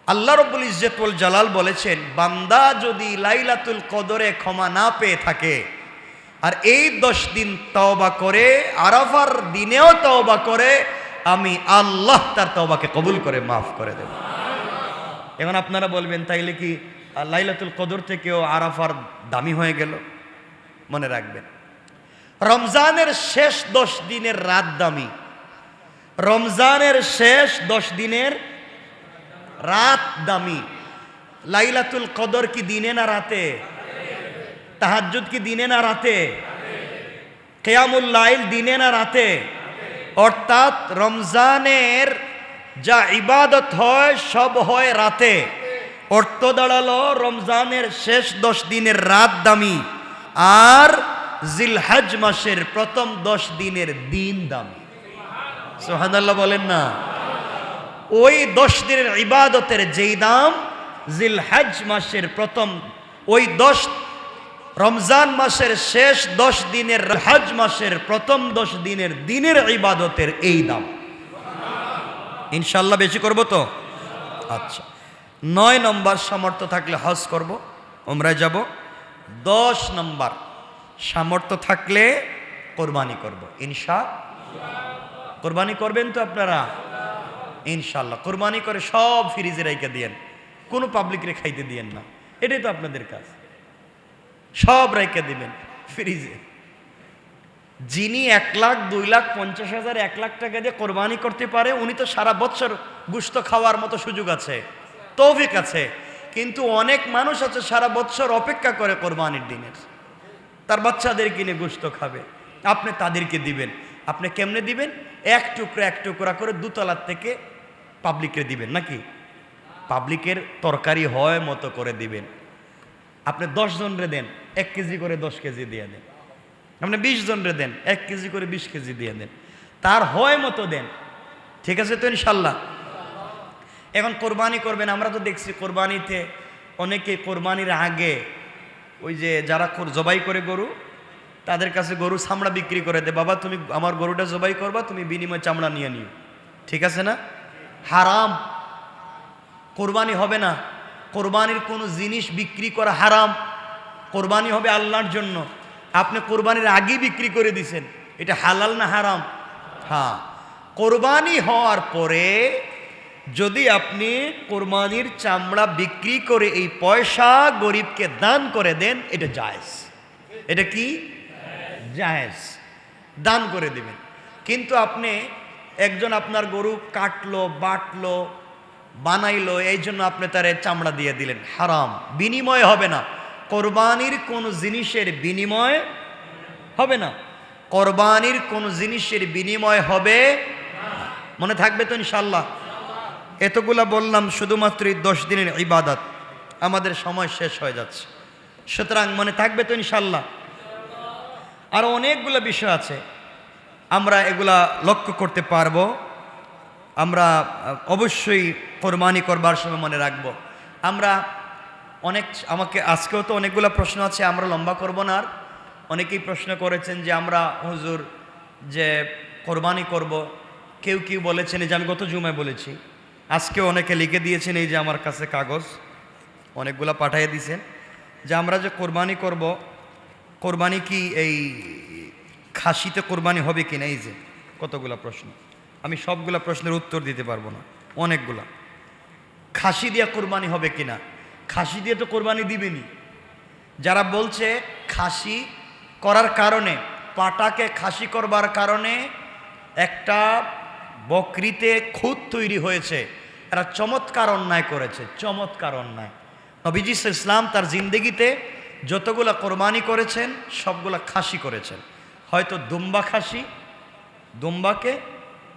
আল্লাহ রাব্বুল ইজ্জত ওয়াল জালাল বলেছেন, বান্দা যদি লাইলাতুল কদরে ক্ষমা না পেয়ে থাকে আর এই 10 দিন তওবা করে, আরাফার দিনেও তওবা করে, আমি আল্লাহ তার তওবাকে কবুল করে মাফ করে দেব। এখন আপনারা বলবেন, তাইলে কি লাইলাতুল কদর থেকেও আরাফার দামি হয়ে গেল? মনে রাখবেন, রমজানের শেষ 10 দিনের রাত দামি। রমজানের শেষ 10 দিনের রাত দামি। লাইলাতুল কদর কি দিনে না রাতে? তাহাজ্জুদ কি দিনে না রাতে? কিয়ামুল লাইল দিনে না রাতে? অর্থাৎ রমজানের যা ইবাদত হয় সব হয় রাতে। অর্থ দাঁড়ালো রমজানের শেষ 10 দিনের রাত দামি, আর জিলহজ মাসের প্রথম 10 দিনের দিন দামি। সুবহানাল্লাহ বলেন না? ওই 10 দিনের ইবাদতের যেই দাম, জিলহজ মাসের প্রথম ওই 10 রমজান মাসের শেষ 10 দিনের, হজ মাসের প্রথম 10 দিনের দিনের ইবাদতের এই দাম। ইনশাল্লাহ বেশি করব তো? আচ্ছা, 9 নম্বর, সামর্থ্য থাকলে হজ করব, উমরায় যাব। 10 নম্বর, সামর্থ্য থাকলে কোরবানি করব কোরবানি করবেন তো আপনারা ইনশাল্লাহ। কোরবানি করে সব ফ্রিজে রেখে দিয়েন, কোনো পাবলিকরে খাইতে দিয়েন না, এটাই তো আপনাদের কাজ। সব রেখে দিবেন ফ্রিজে। যিনি 1 লাখ 2 লাখ 50,000 1 লাখ টাকা দিয়ে কোরবানি করতে পারে, উনি তো সারা বছর গোশত খাওয়ার মতো সুযোগ আছে, তৌফিক আছে। কিন্তু অনেক মানুষ আছে সারা বছর অপেক্ষা করে কোরবানির দিনের, তার বাচ্চাদের কিনে গোশত খাবে, আপনি তাদেরকে দিবেন। আপনি কেমনে দিবেন? এক টুকরা করে 2 তলার থেকে পাবলিককে দিবেন, নাকি পাবলিকের তরকারি হয় মতো করে দিবেন। আপনি 10 জনরে দেন 1 কেজি করে 10 কেজি দিয়ে দেন। আপনি 20 জনরে দেন 1 কেজি করে 20 কেজি দিয়ে দেন, তার হয় মতো দেন। ঠিক আছে তো ইনশাল্লাহ? এখন কোরবানি করবেন। আমরা তো দেখছি কোরবানিতে অনেকে কোরবানির আগে ওই যে যারা জবাই করে গরু, তাদের কাছে গরু চামড়া বিক্রি করে দেয়। বাবা তুমি আমার গরুটা জবাই করবা, তুমি বিনিময়ে চামড়া নিয়ে নিও। ঠিক আছে না? হারাম, কোরবানি হবে না। কোরবানির কোনো জিনিস বিক্রি করা হারাম। কোরবানি হবে আল্লাহর জন্য। আপনি কোরবানির আগেই বিক্রি করে দিছেন, এটা হালাল না হারাম? হ্যাঁ, কোরবানি হওয়ার পরে যদি আপনি কোরবানির চামড়া বিক্রি করে এই পয়সা গরিবকে দান করে দেন, এটা জায়েজ। এটা কি? জায়েজ, দান করে দিবেন। কিন্তু আপনি একজন আপনার গরু কাটলো, বাটলো, বানাইলো, এই জন্য আপনি তার চামড়া দিয়ে দিলেন, হারাম। বিনিময় হবে না। কোরবানির কোন জিনিসের বিনিময় হবে না। কোরবানির কোন জিনিসের বিনিময় হবে, মনে থাকবে তো ইনশাল্লাহ? এতগুলা বললাম শুধুমাত্র 10 দিনের ইবাদত। আমাদের সময় শেষ হয়ে যাচ্ছে, সুতরাং মনে থাকবে তো ইনশাল্লাহ? আরো অনেকগুলো বিষয় আছে, আমরা এগুলা লক্ষ্য করতে পারবো। আমরা অবশ্যই কোরবানি করবার সময় মনে রাখবো। আমরা আমাকে আজকেও তো অনেকগুলো প্রশ্ন আছে, আমরা লম্বা করব না। আর অনেকেই প্রশ্ন করেছেন যে আমরা হুজুর যে কোরবানি করব, কেউ কেউ বলেছেন যে আমি গত জুমায় বলেছি, আজকেও অনেকে লিখে দিয়েছেন, এই যে আমার কাছে কাগজ অনেকগুলো পাঠিয়ে দিয়েছেন, যে আমরা যে কোরবানি করব, কোরবানি কি এই খাসিতে কোরবানি হবে কিনা। এই যে কতগুলো প্রশ্ন, আমি সবগুলা প্রশ্নের উত্তর দিতে পারবো না, অনেকগুলা। খাসি দিয়ে কোরবানি হবে কিনা? খাসি দিয়ে তো কোরবানি দিবেনি। যারা বলছে খাসি করার কারণে, পাটাকে খাসি করবার কারণে একটা বকরিতে খুঁত তৈরি হয়েছে এরা চমৎকার অন্যায় করেছে, চমৎকার অন্যায়। নবীজি ইসলাম তার জিন্দেগিতে যতগুলা কোরবানি করেছেন সবগুলা খাসি করেছেন। হয়তো দুম্বা খাসি, দুম্বাকে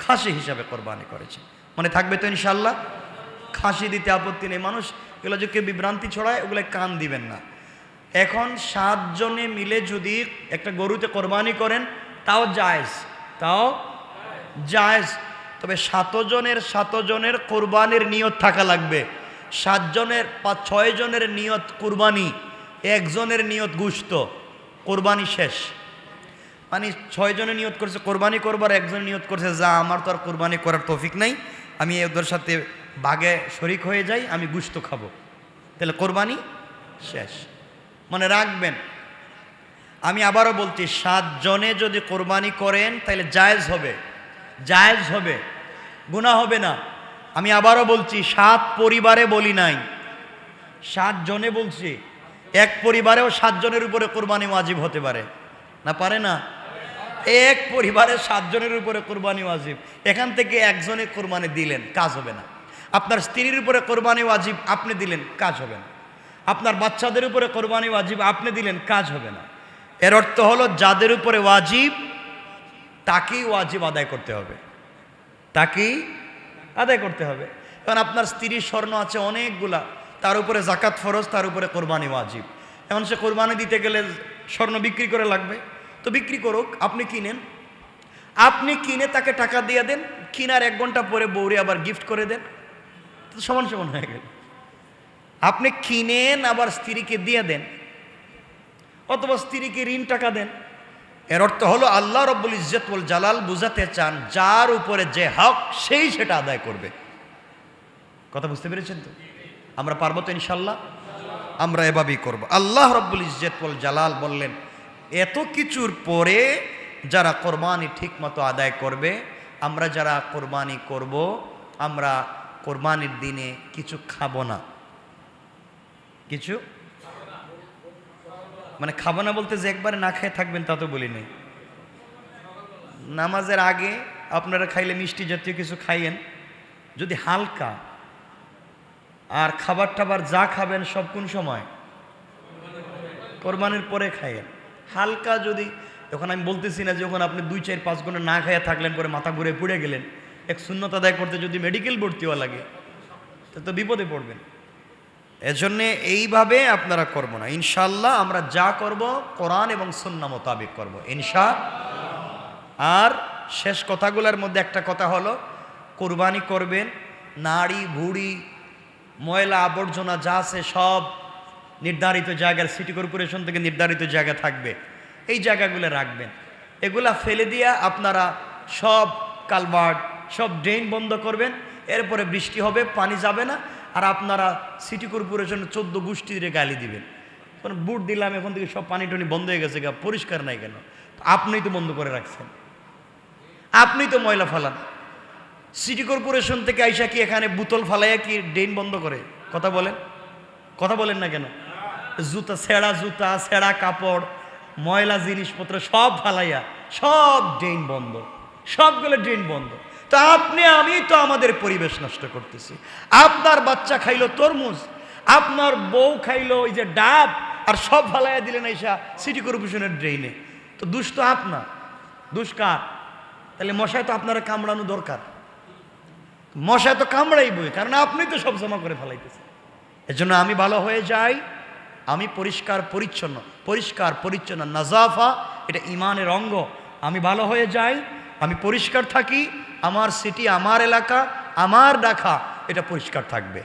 খাসি হিসাবে কোরবানি করেছেন। মনে থাকবে তো ইনশাল্লাহ? খাসি দিতে আপত্তি নেই। মানুষ এগুলো যে কেউ বিভ্রান্তি ছড়ায় ওগুলো কান দিবেন না। এখন 7 জনে মিলে যদি একটা গরুতে কোরবানি করেন তাও জায়েজ, তাও জায়েজ। তবে 7 জনের কোরবানির নিয়ত থাকা লাগবে। 7 জনের 6 জনের নিয়ত কোরবানি, 1 জনের নিয়ত গুস্ত, কোরবানি শেষ। মানে 6 জনে নিয়ত করছে কোরবানি করবার, 1 জন নিয়ত করছে যা আমার তো আর কোরবানি করার তৌফিক নাই, আমি ওদের সাথে বাগে শরিক হয়ে যাই, আমি গুস্ত খাবো, তাহলে কোরবানি শেষ। মনে রাখবেন, আমি আবারও বলছি 7 জনে যদি কোরবানি করেন তাহলে জায়েজ হবে, জায়েজ হবে, গুনাহ হবে না। আমি আবারও বলছি 7 পরিবারে বলি নাই, 7 জনে বলছি। এক পরিবারেও 7 জনের উপরে কোরবানি ওয়াজিব হতে পারে না, পারে না? এক পরিবারে 7 জনের উপরে কোরবানি ওয়াজিব, এখান থেকে 1 জনে কোরবানি দিলেন, কাজ হবে না। আপনার স্ত্রীর উপরে কোরবানি ওয়াজিব, আপনি দিলেন, কাজ হবে না। আপনার বাচ্চাদের উপরে কোরবানি ওয়াজিব, আপনি দিলেন, কাজ হবে না। এর অর্থ হলো যাদের উপরে ওয়াজিব তাকেই ওয়াজিব আদায় করতে হবে, তাকেই আদায় করতে হবে। কারণ আপনার স্ত্রীর স্বর্ণ আছে অনেকগুলা, তার উপরে জাকাত ফরজ, তার উপরে কোরবানি ওয়াজিব। এখন সে কোরবানি দিতে গেলে স্বর্ণ বিক্রি করে লাগবে, তো বিক্রি করুক, আপনি কিনেন, আপনি কিনে তাকে টাকা দিয়ে দেন, কিনার 1 ঘন্টা পরে বউরে আবার গিফট করে দেন, তো সমান সমান হয়ে গেল। আপনি কিনেন আবার স্ত্রীকে দিয়ে দেন, অথবা স্ত্রীকে ঋণ টাকা দেন। এর অর্থ হলো আল্লাহ রব্বুল ইজ্জত ওয়াল জালাল বুঝাতে চান যার উপরে যে হক সেই সেটা আদায় করবে। কথা বুঝতে পেরেছেন তো? আমরা পারবো তো ইনশাল্লাহ? আমরা এভাবেই করব। আল্লাহ রব্বুল ইজ্জত ওয়াল জালাল বললেন এত কিছুর পরে যারা কোরবানি ঠিক মতো আদায় করবে, আমরা যারা কোরবানি করব, আমরা কোরবানির দিনে কিছু খাবো না। কিছু মানে খাবো না বলতে যে একবারে না খেয়ে থাকবেন তা তো বলি নাই। নামাজের আগে আপনারা খাইলে মিষ্টি জাতীয় কিছু খাইয়েন যদি হালকা, আর খাবার টাবার যা খাবেন সব কোন সময়? কোরবানির পরে খাইয়েন। হালকা যদি, এখন আমি বলতেছি না যখন আপনি 2, 4, 5 ঘন্টা না খাইয়া থাকলেন, পরে মাথা ঘুরে পুড়ে গেলেন, এক সুন্নত আদায় করতে যদি মেডিকেল ভর্তি হওয়া লাগে তো বিপদে পড়বেন। এজন্যে এইভাবে আপনারা করব না। ইনশাল্লাহ আমরা যা করব কোরআন এবং সুন্নাহ মোতাবেক করব আর শেষ কথাগুলোর মধ্যে একটা কথা হলো, কোরবানি করবেন, নাড়ি ভুড়ি ময়লা আবর্জনা যা আছে সব নির্ধারিত জায়গার, সিটি কর্পোরেশন থেকে নির্ধারিত জায়গা থাকবে, এই জায়গাগুলো রাখবেন। এগুলা ফেলে দিয়া আপনারা সব কালভার্ট, সব ড্রেন বন্ধ করবেন। এরপরে বৃষ্টি হবে, পানি যাবে না, আর আপনারা সিটি কর্পোরেশনের 14 গোষ্ঠীরে গালি দিবেন, কারণ বুট দিলাম এখন থেকে সব পানি টনি বন্ধ হয়ে গেছে, পরিষ্কার নাই কেন? আপনিই তো বন্ধ করে রাখছেন, আপনিই তো ময়লা ফালান। সিটি কর্পোরেশন থেকে আইসা কি এখানে বোতল ফালাইয়া কি ড্রেন বন্ধ করে? কথা বলেন, কথা বলেন না কেন? জুতা, ছেঁড়া কাপড়, ময়লা জিনিসপত্র সব ফালাইয়া সব ড্রেন বন্ধ, সবগুলো ড্রেন বন্ধ। তো আপনি আমি তো আমাদের পরিবেশ নষ্ট করতেছি। আপনার বাচ্চা খাইলো তরমুজ, আপনার বউ খাইলো ওই যে ডাব, আর সব ফালাইয়া দিলেন আইসা সিটি কর্পোরেশনের ড্রেনে। তো দুষ তো আপনার, দুষ কার? তাহলে মশায় তো আপনারা কামড়ানো দরকার, মশায় তো কামড়াইবই, কারণ আপনি তো সব জমা করে ফেলাইতেছেন। এজন্য আমি ভালো হয়ে যাই, আমি পরিষ্কার পরিচ্ছন্ন, নাজাফা এটা ইমানের অঙ্গ। আমি ভালো হয়ে যাই, আমি পরিষ্কার থাকি, আমার সিটি, আমার এলাকা, আমার ডাকা এটা পরিষ্কার থাকবে।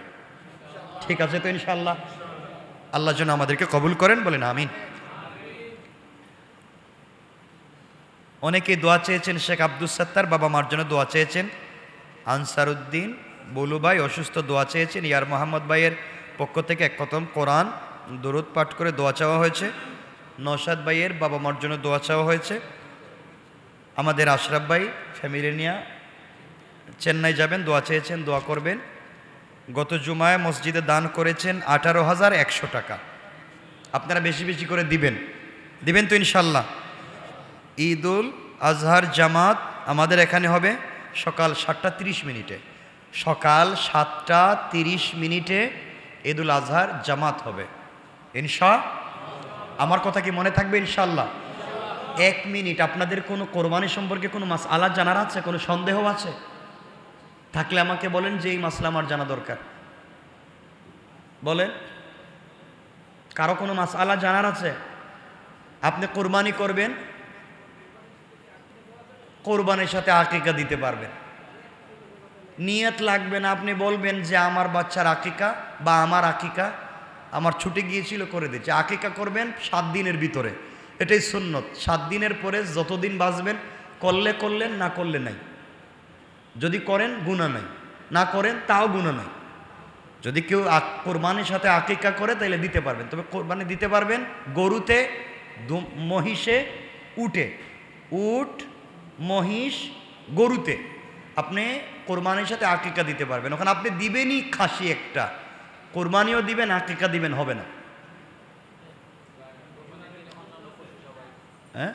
ঠিক আছে তো ইনশাআল্লাহ? আল্লাহ যেন আমাদেরকে কবুল করেন, বলেন আমিন। অনেকে দোয়া চেয়েছেন, শেখ আব্দুস সাত্তার বাবা মার জন্য দোয়া চেয়েছেন, আনসারউদ্দিন বুলু ভাই অসুস্থ দোয়া চেয়েছেন, ইয়ার মোহাম্মদ ভাইয়ের পক্ষ থেকে 1 খতম কোরআন দরুদ পাঠ করে দোয়া চাওয়া হয়েছে, নওশাদ ভাইয়ের বাবা মার জন্য দোয়া চাওয়া হয়েছে, আমাদের আশরাফ ভাই ফ্যামিলি নিয়ে চেন্নাই যাবেন, দোয়া চেয়েছেন, দোয়া করবেন। গত জুমায় মসজিদে দান করেছেন 18,100 টাকা। আপনারা বেশি বেশি করে দিবেন তো ইনশাল্লাহ। ঈদুল আজহার জামাত আমাদের এখানে হবে সকাল 7টা 30 মিনিটে। সকাল 7টা 30 ঈদুল আজহার জামাত হবে আমার কথা কি মনে থাকবে ইনশাল্লাহ? 1 মিনিট, আপনাদের কোনো কোরবানি সম্পর্কে কোনো মাসআলা জানার আছে, কোনো সন্দেহ আছে? থাকলে আমাকে বলেন যে এই মাসলা আমার জানা দরকার। বলেন, কারো কোনো মাসআলা জানার আছে? আপনি কোরবানি করবেন, কোরবানির সাথে আকিকা দিতে পারবেন। নিয়ত লাগবে না, আপনি বলবেন যে আমার বাচ্চার আকিকা বা আমার আকিকা আমার ছুটে গিয়েছিল করে দিচ্ছে। আকিকা করবেন 7 দিনের ভিতরে, এটাই সুন্নত। 7 দিনের পরে যতদিন বাঁচবেন করলে করলেন, না করলে নাই। যদি করেন গুনাহ নাই, না করেন তাও গুনাহ নাই। যদি কেউ কোরবানির সাথে আকিকা করে তাহলে দিতে পারবেন। তবে কোরবানি দিতে পারবেন গরুতে, মহিষে, উটে। উট, মহিষ, গরুতে আপনি কোরবানির সাথে আকিকা দিতে পারবেন। ওখানে আপনি দিবেনই খাসি একটা, কোরবানিও দিবেন, আকিকা দিবেন, হবে না। হ্যাঁ,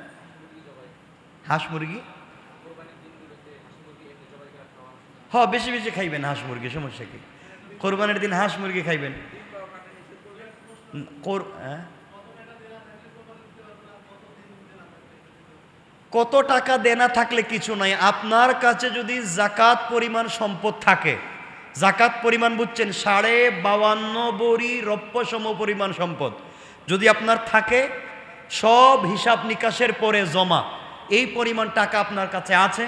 হাঁস মুরগি, হ্যাঁ বেশি বেশি খাইবেন হাঁস মুরগি, সমস্যা কি? কোরবানির দিন হাঁস মুরগি খাইবেন। কত টাকা দেনা থাকলে কিছু নাই। আপনার কাছে যদি জাকাত পরিমাণ সম্পদ থাকে, জাকাত পরিমাণ বুঝছেন 52.5 বড়ি রৌপ্য সম পরিমাণ সম্পদ যদি আপনার থাকে, সব হিসাব নিকাশের পরে জমা, এই পরিমাণ টাকা আপনার কাছে আছে,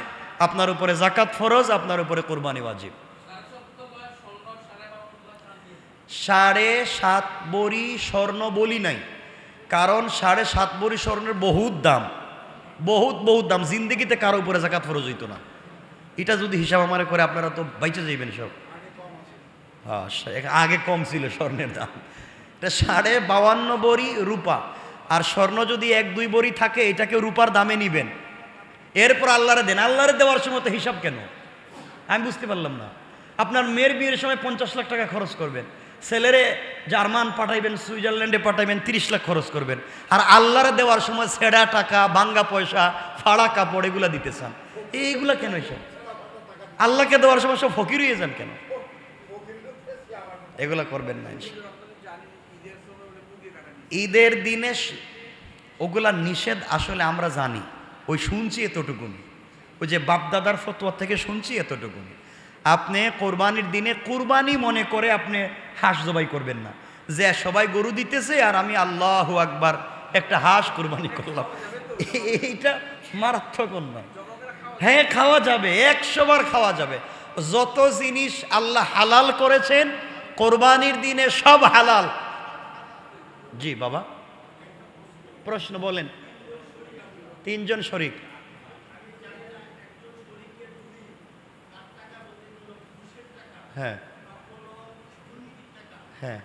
আপনার উপরে জাকাত ফরজ, আপনার উপরে কোরবানি ওয়াজিব। 7.5 বড়ি স্বর্ণ বলি নাই, কারণ 7.5 বড়ি স্বর্ণের বহুত দাম, বহুত দাম। জিন্দেগিতে কারো উপরে জাকাত ফরজ হইতো না। এটা যদি হিসাব আমারে করে আপনারা তো বাইচে যাইবেন সব। হ্যাঁ, আগে কম ছিল স্বর্ণের দাম। এটা 52.5 বড়ি রূপা, আর স্বর্ণ যদি 1-2 বড়ি থাকে এটাকে রূপার দামে নিবেন, এরপর আল্লাহরে দেন। আল্লাহরে দেওয়ার সময় তো হিসাব কেন আমি বুঝতে পারলাম না। আপনার মেয়ের বিয়ের সময় 50 লাখ টাকা খরচ করবেন, ছেলেরে জার্মান পাঠাইবেন, সুইজারল্যান্ডে পাঠাইবেন, 30 লাখ খরচ করবেন, আর আল্লাহরে দেওয়ার সময় ছেঁড়া টাকা, ভাঙ্গা পয়সা, ফাড়া কাপড় এগুলা দিতে চান। এইগুলা কেন? এসব আল্লাহকে দেওয়ার সময় সব ফকির হয়ে যান কেন? এগুলা করবেন না। ঈদের দিনে ওগুলা নিষেধ, আসলে আমরা জানি, ওই শুনছি এতটুকুনি, ওই যে বাপদাদার ফতোয়া থেকে শুনছি এতটুকুনি। আপনি কোরবানির দিনে কুরবানি মনে করে আপনি হাঁস জবাই করবেন না, যে সবাই গরু দিতেছে আর আমি আল্লাহু আকবার একটা হাঁস কুরবানি করলাম, এইটা মারাত্মক নয়। হ্যাঁ, খাওয়া যাবে, 100 বার খাওয়া যাবে। যত জিনিস আল্লাহ হালাল করেছেন কোরবানির দিনে সব হালাল। জি বাবা, প্রশ্ন বলেন। 3 জন শরীক, হ্যাঁ হ্যাঁ,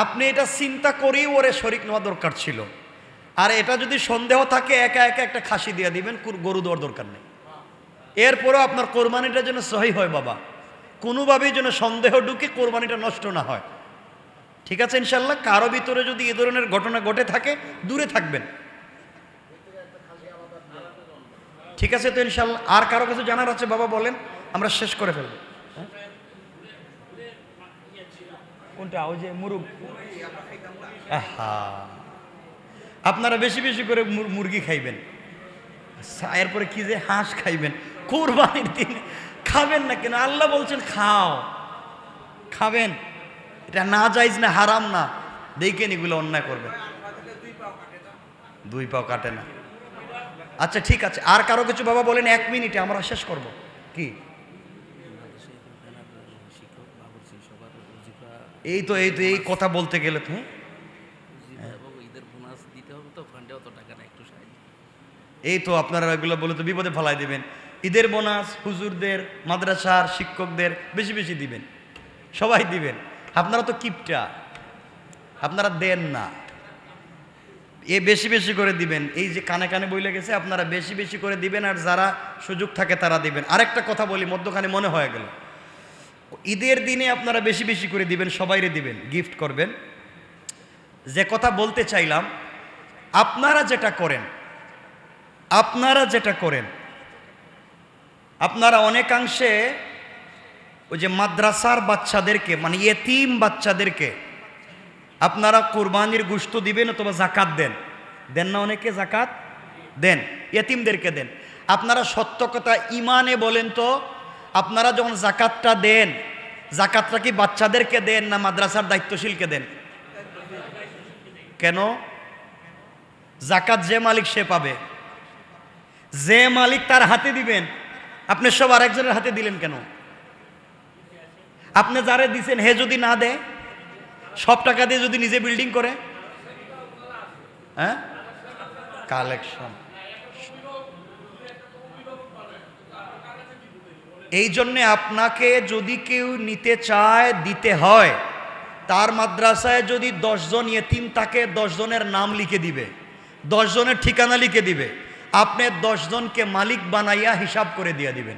আপনি এটা চিন্তা করেই ওরে শরীক নেওয়া দরকার ছিল। আর এটা যদি সন্দেহ থাকে একা একা একটা খাসি দিয়ে দিবেন, গরু দেওয়ার দরকার নেই। এরপরও আপনার কোরবানিটা যেন সহি হয় বাবা, কোনোভাবেই যেন সন্দেহ ঢুকে কোরবানিটা নষ্ট না হয়। ঠিক আছে ইনশাল্লাহ? কারো ভিতরে যদি এ ধরনের ঘটনা ঘটে থাকে দূরে থাকবেন। ঠিক আছে তো ইনশাল্লাহ? আর কারো কিছু জানার আছে বাবা বলেন, আমরা শেষ করে ফেলবো। কোনটা? ওই যে মুরগ। আপনারা বেশি বেশি করে মুরগি খাইবেন, এরপরে কি যে হাঁস খাইবেন কোরবানির দিনে। খাবেন না কেন? আল্লাহ বলছেন খাও, খাবেন। এটা না জায়েজ না, হারাম না, দেখেন এগুলো অন্যায় করবেন। 2 পাও কাটে না। আচ্ছা ঠিক আছে, আর কারো কিছু বাবা বলেন, 1 মিনিটে আমরা শেষ করব। কি? এই তো এই কথা বলতে গেলে তো এই তো আপনারা এগুলো বলে তো বিপদে ফেলাই দিবেন। ঈদের বোনাস হুজুরদের, মাদ্রাসার শিক্ষকদের বেশি বেশি দিবেন, সবাই দিবেন। আপনারা তো কিপটা, আপনারা দেন না, এ বেশি বেশি করে দিবেন। এই যে কানে কানে বইলে গেছে, আপনারা বেশি বেশি করে দিবেন, আর যারা সুযোগ থাকে তারা দিবেন। আরেকটা কথা বলি, মধ্যখানে মনে হয়ে গেল, ঈদের দিনে আপনারা বেশি বেশি করে দিবেন, সবাইরে দিবেন, গিফট করবেন। যে কথা বলতে চাইলাম, আপনারা যেটা করেন, আপনারা যেটা করেন, আপনারা অনেকাংশে ওই যে মাদ্রাসার বাচ্চাদেরকে, মানে ইয়েতিম বাচ্চাদেরকে আপনারা কোরবানির গোশত দিবেন অথবা জাকাত দেন, দেন না? অনেকে জাকাত দেন, ইয়েতিমদেরকে দেন। আপনারা সত্য কথা ইমানে বলেন তো, আপনারা যখন জাকাতটা দেন, জাকাতটা কি বাচ্চাদেরকে দেন না মাদ্রাসার দায়িত্বশীলকে দেন? কেন? জাকাত যে মালিক সে পাবে, যে মালিক তার হাতে দিবেন। আপনি সব আরেকজনের হাতে দিলেন কেন? আপনি যারে দিছেন হে যদি না দেয়, সব টাকা দিয়ে যদি নিজে বিল্ডিং করে, হ্যাঁ, কালেকশন। এই জন্যে আপনাকে যদি কেউ নিতে চায়, দিতে হয়, তার মাদ্রাসায় যদি 10 জন ইয়েতিম থাকে, 10 জনের নাম লিখে দিবে, 10 জনের ঠিকানা লিখে দিবে। আপনি 10 জনকে মালিক বানাইয়া হিসাব করে দিয়ে দিবেন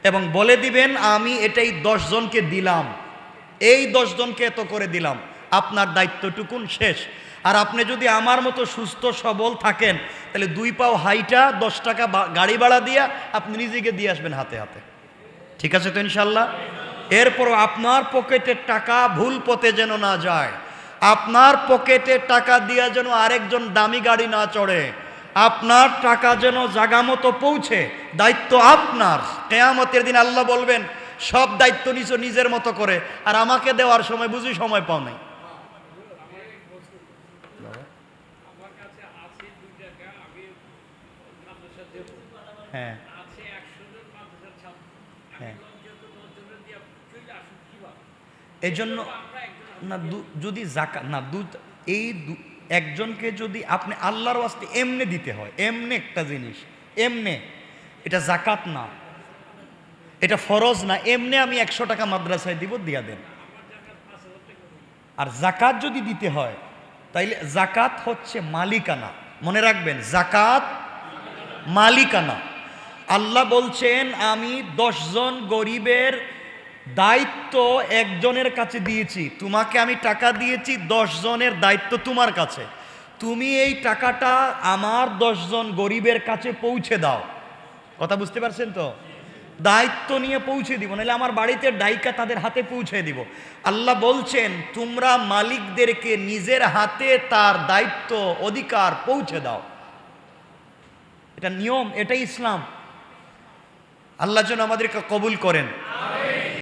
এবং বলে দিবেন আমি এটাই 10 জনকে দিলাম, এই 10 জনকে এত করে দিলাম। আপনার দায়িত্বটুকুন শেষ। আর আপনি যদি আমার মতো সুস্থ সবল থাকেন, তাহলে 2 পাও হাইটা 10 টাকা গাড়ি ভাড়া দিয়া আপনি নিজেকে দিয়ে আসবেন হাতে হাতে। ঠিক আছে তো ইনশাল্লাহ? এরপরও আপনার পকেটের টাকা ভুল পথে যেন না যায়, আপনার পকেটের টাকা দিয়া যেন আরেকজন দামি গাড়ি না চড়ে, আপনার টাকা যেন জাগা মতো পৌঁছে। দায়িত্ব আপনার। কিয়ামতের দিন আল্লাহ বলবেন সব দায়িত্ব নিছো নিজের মতো করে, আর আমাকে দেওয়ার সময় বুঝি সময় পাও নাই। হ্যাঁ হ্যাঁ, এই জন্য না, যদি জাকাত না, একজনকে যদি আপনি আল্লাহর ওয়াস্তে এমনে দিতে হয়, এমনে একটা জিনিস, এমনে, এটা জাকাত না, এটা ফরজ না, এমনে আমি 100 টাকা মাদ্রাসায় দিব, দিয়া দেন। আর জাকাত যদি দিতে হয়, তাইলে জাকাত হচ্ছে মালিকানা, মনে রাখবেন, জাকাত মালিকানা। আল্লাহ বলছেন আমি 10 জন গরিবের দায়িত্ব একজনের কাছে দিয়েছি, তোমাকে আমি টাকা দিয়েছি, 10 জনের দায়িত্ব তোমার কাছে, তুমি এই টাকাটা আমার 10 জন গরিবের কাছে পৌঁছে দাও। কথা বুঝতে পারছেন তো? দায়িত্ব নিয়ে পৌঁছে দিব, নাহলে আমার বাড়িতে ডাইকা তাদের হাতে পৌঁছে দিব। আল্লাহ বলছেন তোমরা মালিকদেরকে নিজের হাতে তার দায়িত্ব অধিকার পৌঁছে দাও। এটা নিয়ম, এটাই ইসলাম। আল্লাহ যেন আমাদেরকে কবুল করেন।